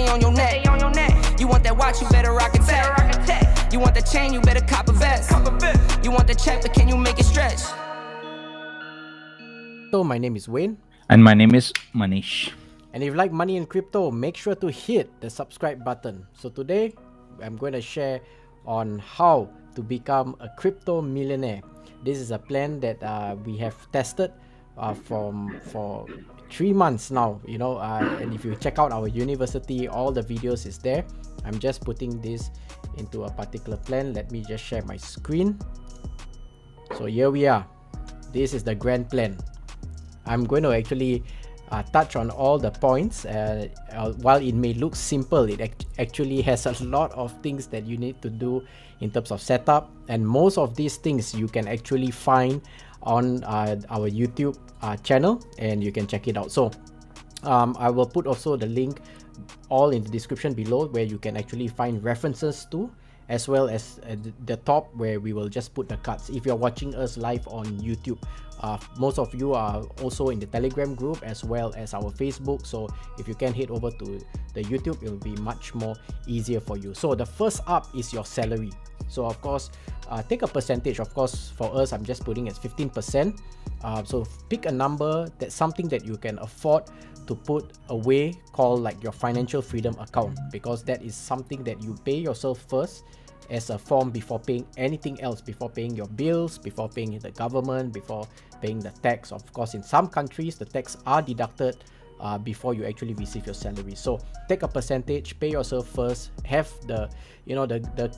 on your neck. You want that watch, you better rock a tech. You want the chain, you better cop a vest. You want the check, but can you make it stretch? So my name is Wayne. And my name is Manish. And if you like money and crypto, make sure to hit the subscribe button. So today, I'm going to share on how to become a crypto millionaire. This is a plan that we have tested for 3 months now, and if you check out our university, all the videos is there. I'm just putting this into a particular plan. Let me just share my screen. So here we are. This is the grand plan. I'm going to actually touch on all the points. While it may look simple, it actually has a lot of things that you need to do in terms of setup, and most of these things you can actually find on our YouTube channel, and you can check it out. So I will put also the link all in the description below, where you can actually find references to, as well as the top where we will just put the cards. If you're watching us live on YouTube, most of you are also in the Telegram group as well as our Facebook, so if you can head over to the YouTube, it will be much more easier for you. So the first up is your salary. So of course, take a percentage. Of course, for us, I'm just putting as 15%. So pick a number, that's something that you can afford to put away, called like your financial freedom account, because that is something that you pay yourself first as a form before paying anything else, before paying your bills, before paying the government, before paying the tax. Of course, in some countries, the tax are deducted before you actually receive your salary. So take a percentage, pay yourself first. Have the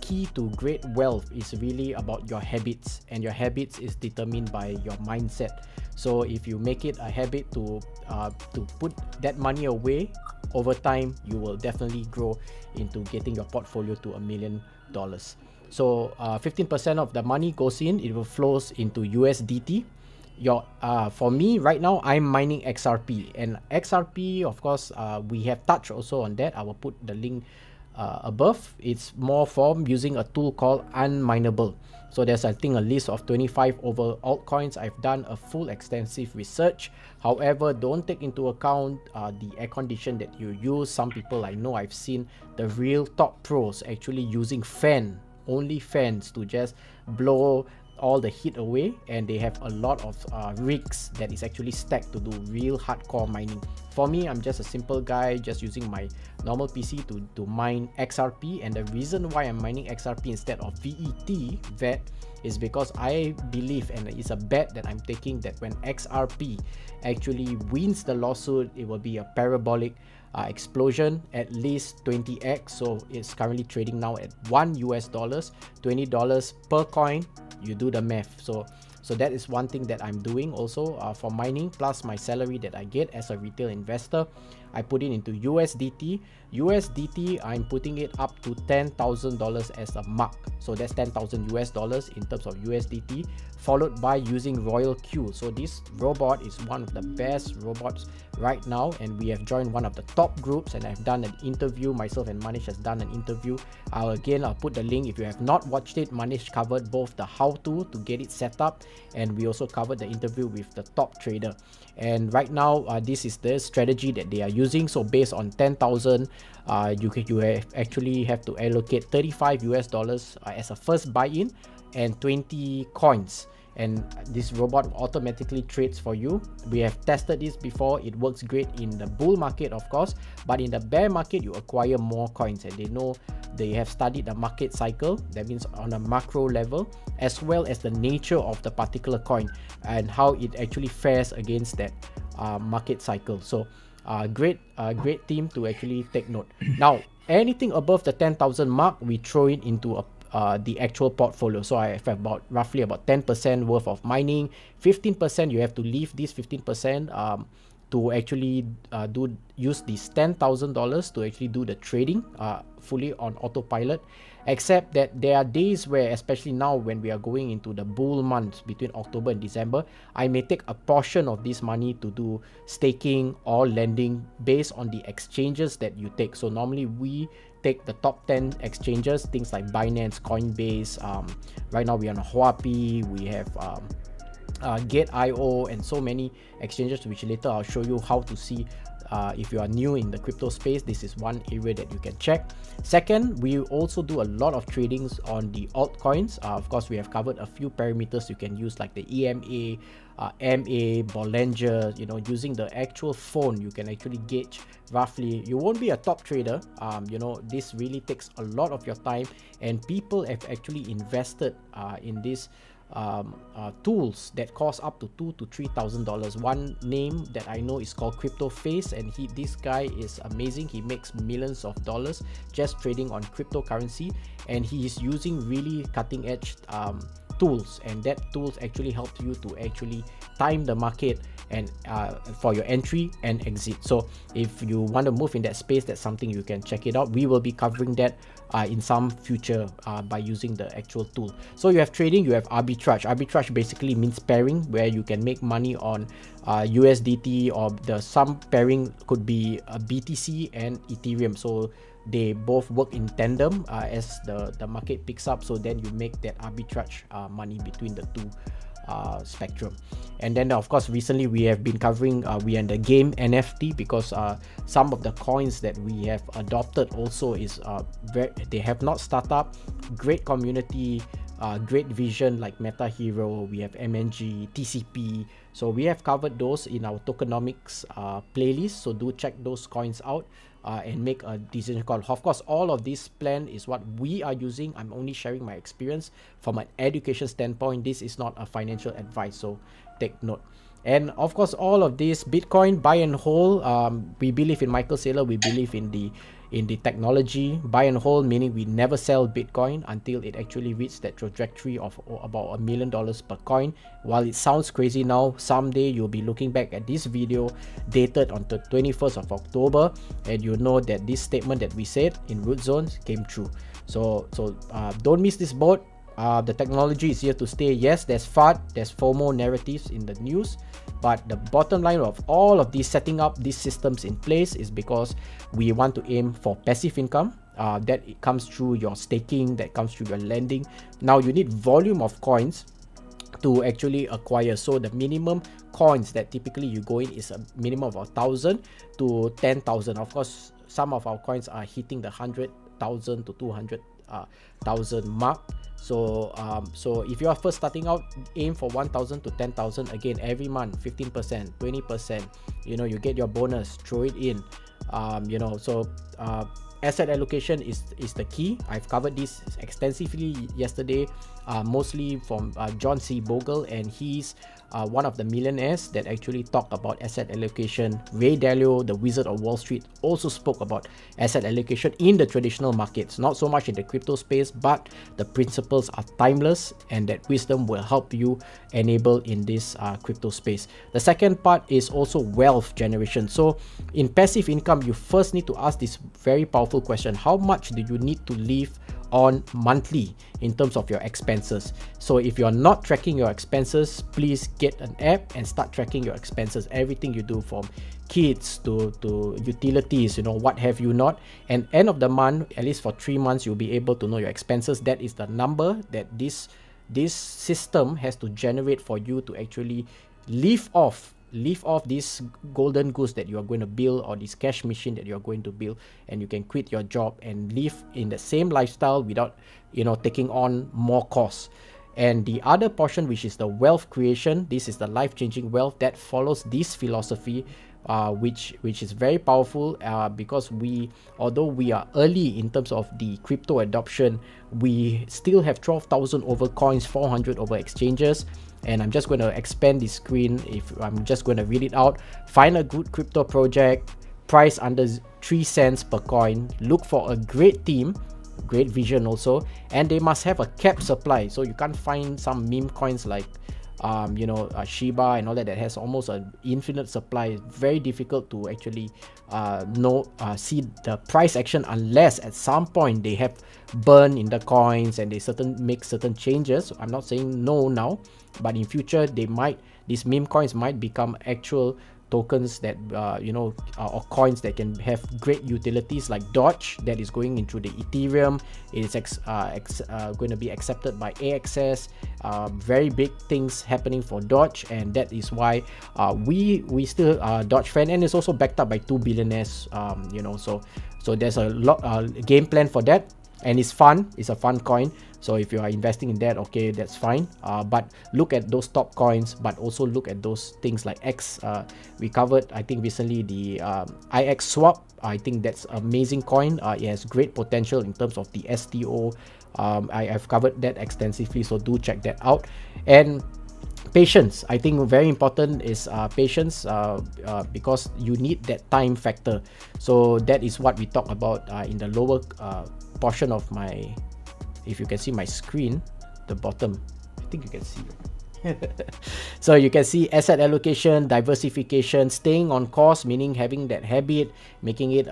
key to great wealth is really about your habits, and your habits is determined by your mindset. So if you make it a habit to put that money away, over time you will definitely grow into getting your portfolio to $1 million. So 15% of the money goes in, it will flows into USDT. For me right now, I'm mining XRP, and XRP, of course, we have touched also on that. I will put the link above. It's more from using a tool called Unmineable. So there's, I think, a list of 25 over altcoins. I've done a full extensive research. However, don't take into account the air condition that you use. Some people I know, I've seen the real top pros actually using only fans to just blow all the heat away, and they have a lot of rigs that is actually stacked to do real hardcore mining. For me, I'm just a simple guy, just using my normal PC to mine XRP, and the reason why I'm mining XRP instead of VET is because I believe, and it's a bet that I'm taking, that when XRP actually wins the lawsuit, it will be a parabolic explosion, at least 20x. So it's currently trading now at $1, $20 per coin. You do the math. So that is one thing that I'm doing also for mining, plus my salary that I get as a retail investor. I put it into USDT. I'm putting it up to $10,000 as a mark. So that's $10,000 in terms of USDT, followed by using RoyalQ. So this robot is one of the best robots right now, and we have joined one of the top groups, and I've done an interview. Myself and Manish has done an interview. I'll put the link. If you have not watched it, Manish covered both the how-to to get it set up, and we also covered the interview with the top trader. And right now, this is the strategy that they are using. So based on 10,000, you actually have to allocate $35 as a first buy-in, and 20 coins, and this robot automatically trades for you. We have tested this before. It works great in the bull market, of course, but in the bear market, you acquire more coins, and they have studied the market cycle. That means on a macro level, as well as the nature of the particular coin and how it actually fares against that market cycle. So great team to actually take note. Now, anything above the 10,000 mark, we throw it into the actual portfolio. So I have roughly about 10% worth of mining. 15% you have to leave this 15% to actually use this $10,000 to actually do the trading fully on autopilot. Except that there are days where, especially now when we are going into the bull months between October and December, I may take a portion of this money to do staking or lending based on the exchanges that you take. So normally we take the top 10 exchanges, things like Binance, Coinbase. Right now we are on Huobi. We have Gate.io, and so many exchanges, which later I'll show you how to see. If you are new in the crypto space, this is one area that you can check. Second, we also do a lot of tradings on the altcoins. Of course, we have covered a few parameters you can use, like the EMA, MA, Bollinger. You know, using the actual phone, you can actually gauge roughly. You won't be a top trader. You know, this really takes a lot of your time, and people have actually invested in this tools that cost up to $2,000 to $3,000. One name that I know is called Crypto Face, and this guy is amazing. He makes millions of dollars just trading on cryptocurrency, and he is using really cutting edge tools, and that tools actually helps you to actually time the market and for your entry and exit. So if you want to move in that space, that's something you can check it out. We will be covering that in some future by using the actual tool. So you have trading, you have arbitrage. Arbitrage basically means pairing, where you can make money on USDT, or some pairing could be BTC and Ethereum. So they both work in tandem as the market picks up, so then you make that arbitrage money between the two spectrum. And then of course recently we have been covering we are in the game NFT, because some of the coins that we have adopted also is they have not started up. Great community, great vision, like Meta Hero. We have MNG, TCP. So we have covered those in our tokenomics playlist, so do check those coins out and make a decision call. Of course, all of this plan is what we are using. I'm only sharing my experience from an education standpoint. This is not a financial advice, so take note. And of course, all of this Bitcoin buy and hold. We believe in Michael Saylor. We believe in the technology. Buy and hold meaning we never sell Bitcoin until it actually reaches that trajectory of about $1 million per coin. While it sounds crazy now, someday you'll be looking back at this video dated on the 21st of October, and you know that this statement that we said in Root Zones came true. So don't miss this boat. The technology is here to stay. Yes, there's FUD, there's FOMO narratives in the news, but the bottom line of all of these, setting up these systems in place, is because we want to aim for passive income. That it comes through your staking, that comes through your lending. Now you need volume of coins to actually acquire. So the minimum coins that typically you go in is a minimum of 1,000 to 10,000. Of course, some of our coins are hitting the 100,000 to 200,000 mark. So if you are first starting out, aim for 1,000 to 10,000. Again, every month 15%, 20%. You know, you get your bonus, throw it in. You know, so asset allocation is the key. I've covered this extensively yesterday, mostly from John C. Bogle, and he's one of the millionaires that actually talked about asset allocation. Ray Dalio, the Wizard of Wall Street, also spoke about asset allocation in the traditional markets, not so much in the crypto space, but the principles are timeless, and that wisdom will help you enable in this crypto space. The second part is also wealth generation. So in passive income, you first need to ask this very powerful question: how much do you need to live on monthly in terms of your expenses? So if you're not tracking your expenses, please get an app and start tracking your expenses. Everything you do, from kids to utilities, you know, what have you not. And end of the month, at least for 3 months, you'll be able to know your expenses. That is the number that this system has to generate for you to actually live off this golden goose that you are going to build, or this cash machine that you are going to build, and you can quit your job and live in the same lifestyle without, you know, taking on more costs. And the other portion, which is the wealth creation, this is the life-changing wealth that follows this philosophy, which is very powerful, because although we are early in terms of the crypto adoption, we still have 12,000 over coins, 400 over exchanges. And I'm just going to expand the screen. If I'm just going to read it out: find a good crypto project, price under 3 cents per coin, look for a great team, great vision also, and they must have a capped supply. So you can't find some meme coins like Shiba and all that has almost an infinite supply. It's very difficult to actually see the price action unless at some point they have burn in the coins and they make certain changes. I'm not saying no now, but in future these meme coins might become actual tokens that or coins that can have great utilities like Doge that is going into the Ethereum. It is going to be accepted by AXS. Very big things happening for Doge, and that is why we still are Doge fan, and it's also backed up by 2 billionaires. So there's a lot game plan for that, and it's fun. It's a fun coin. So if you are investing in that, okay, that's fine. But look at those top coins, but also look at those things like X. We covered, I think, recently the IX swap. I think that's amazing coin. It has great potential in terms of the STO. I've covered that extensively, so do check that out. And patience, I think very important is patience, because you need that time factor. So that is what we talk about in the lower portion of my, if you can see my screen, the bottom, I think you can see it. So you can see asset allocation, diversification, staying on course, meaning having that habit, making it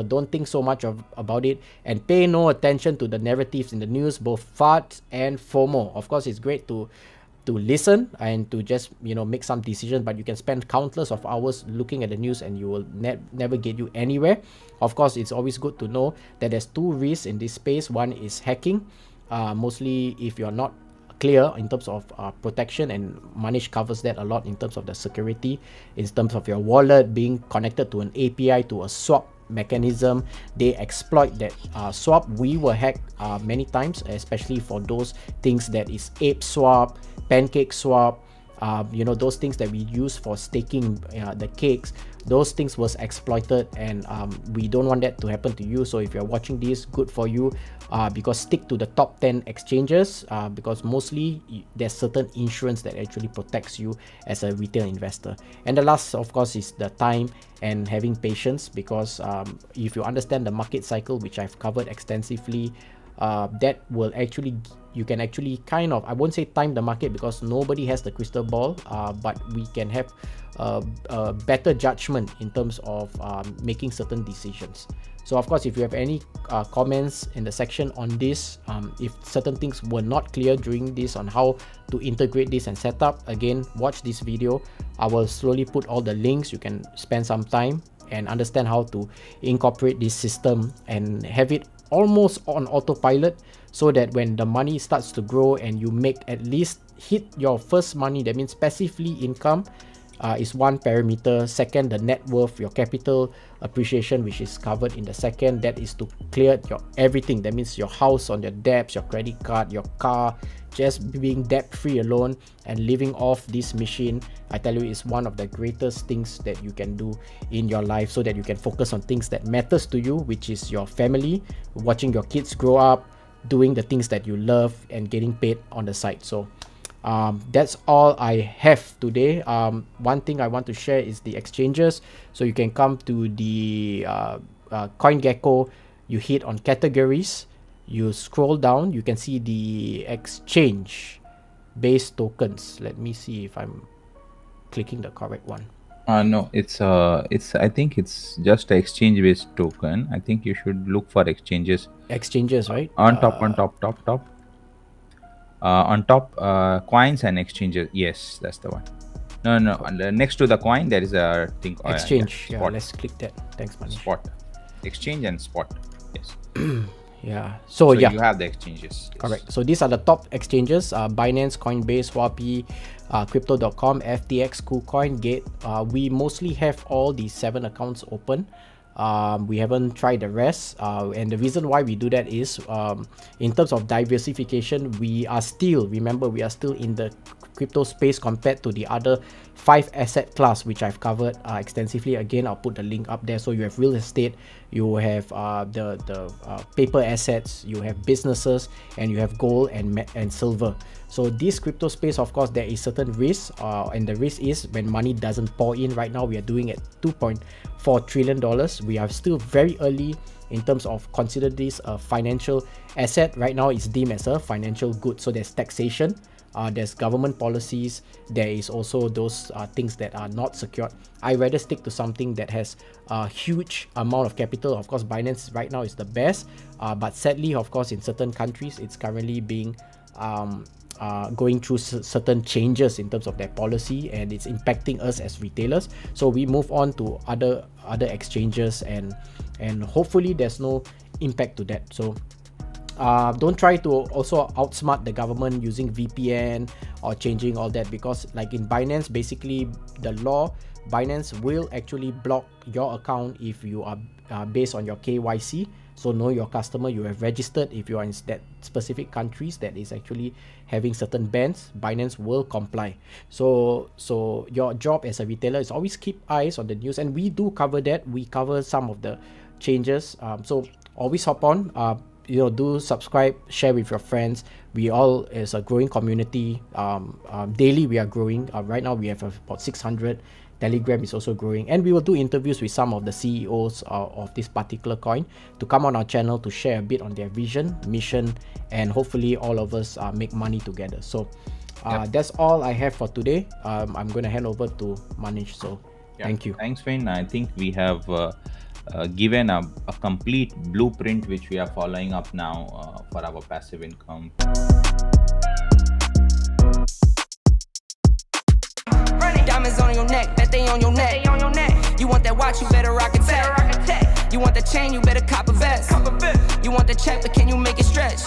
don't think so much about it, and pay no attention to the narratives in the news, both FUD and FOMO. Of course, it's great to listen and to just make some decisions, but you can spend countless of hours looking at the news and you will never get you anywhere. Of course, it's always good to know that there's two risks in this space. One is hacking, mostly if you're not clear in terms of protection, and Manish covers that a lot in terms of the security, in terms of your wallet being connected to an API, to a swap mechanism. They exploit that swap. We were hacked many times, especially for those things that is Ape Swap, Pancake Swap, those things that we use for staking the cakes. Those things was exploited, and we don't want that to happen to you. So if you're watching this, good for you, because stick to the top 10 exchanges, because mostly there's certain insurance that actually protects you as a retail investor. And the last, of course, is the time and having patience, because if you understand the market cycle, which I've covered extensively, that will actually, you can actually kind of, I won't say time the market because nobody has the crystal ball, but we can have a better judgment in terms of making certain decisions. So of course, if you have any comments in the section on this, if certain things were not clear during this on how to integrate this and set up, again, watch this video. I will slowly put all the links. You can spend some time and understand how to incorporate this system and have it almost on autopilot, so that when the money starts to grow and you make at least hit your first money, that means passively income is one parameter. Second, the net worth, your capital appreciation, which is covered in the second. That is to clear your everything. That means your house on your debts, your credit card, your car, just being debt free alone and living off this machine. I tell you, is one of the greatest things that you can do in your life, so that you can focus on things that matters to you, which is your family, watching your kids grow up, doing the things that you love, and getting paid on the side. So that's all I have today. One thing I want to share is the exchanges. So you can come to the CoinGecko, you hit on categories, you scroll down, you can see the exchange based tokens. Let me see if I'm clicking the correct one. No, it's I think it's just an exchange based token. I think you should look for exchanges. Exchanges, right? On top, coins and exchanges. Yes, that's the one. No. And next to the coin, there is a thing. Exchange. Spot. Let's click that. Thanks, Manish. Spot. Exchange and spot. Yes. Yeah. So yeah, you have the exchanges. Yes. Correct. So these are the top exchanges: Binance, Coinbase, Huobi, Crypto.com, FTX, KuCoin, Gate. We mostly have all the 7 accounts open. We haven't tried the rest, and the reason why we do that is in terms of diversification, we are still in the crypto space compared to the other 5 asset class which I've covered extensively. Again, I'll put the link up there. So you have real estate, you have the paper assets, you have businesses, and you have gold and silver. So this crypto space, of course, there is certain risk, and the risk is when money doesn't pour in. Right now we are doing at $2.4 trillion. We are still very early in terms of consider this a financial asset. Right now it's deemed as a financial good. So there's taxation, there's government policies, there is also those things that are not secured. I rather stick to something that has a huge amount of capital. Of course, Binance right now is the best, but sadly, of course, in certain countries it's currently being going through certain changes in terms of their policy, and it's impacting us as retailers. So we move on to other exchanges, and hopefully there's no impact to that. So don't try to also outsmart the government using VPN or changing all that, because like in Binance, basically the law, Binance will actually block your account if you are based on your KYC. So know your customer, you have registered. If you are in that specific countries that is actually having certain bans, Binance will comply. So your job as a retailer is always keep eyes on the news, and we do cover that. We cover some of the changes. So always hop on. Do subscribe, share with your friends. We all is a growing community. Daily we are growing. Right now we have about 600. Telegram is also growing, and we will do interviews with some of the CEOs of this particular coin to come on our channel to share a bit on their vision, mission, and hopefully all of us make money together. So that's all I have for today. I'm going to hand over to Manish. So thank you. Thanks, Wayne. I think we have given a complete blueprint which we are following up now for our passive income. Diamonds on your neck, bet they on your neck. You want that watch, you better rock it tech. You want the chain, you better cop a vest. You want the check, but can you make it stretch?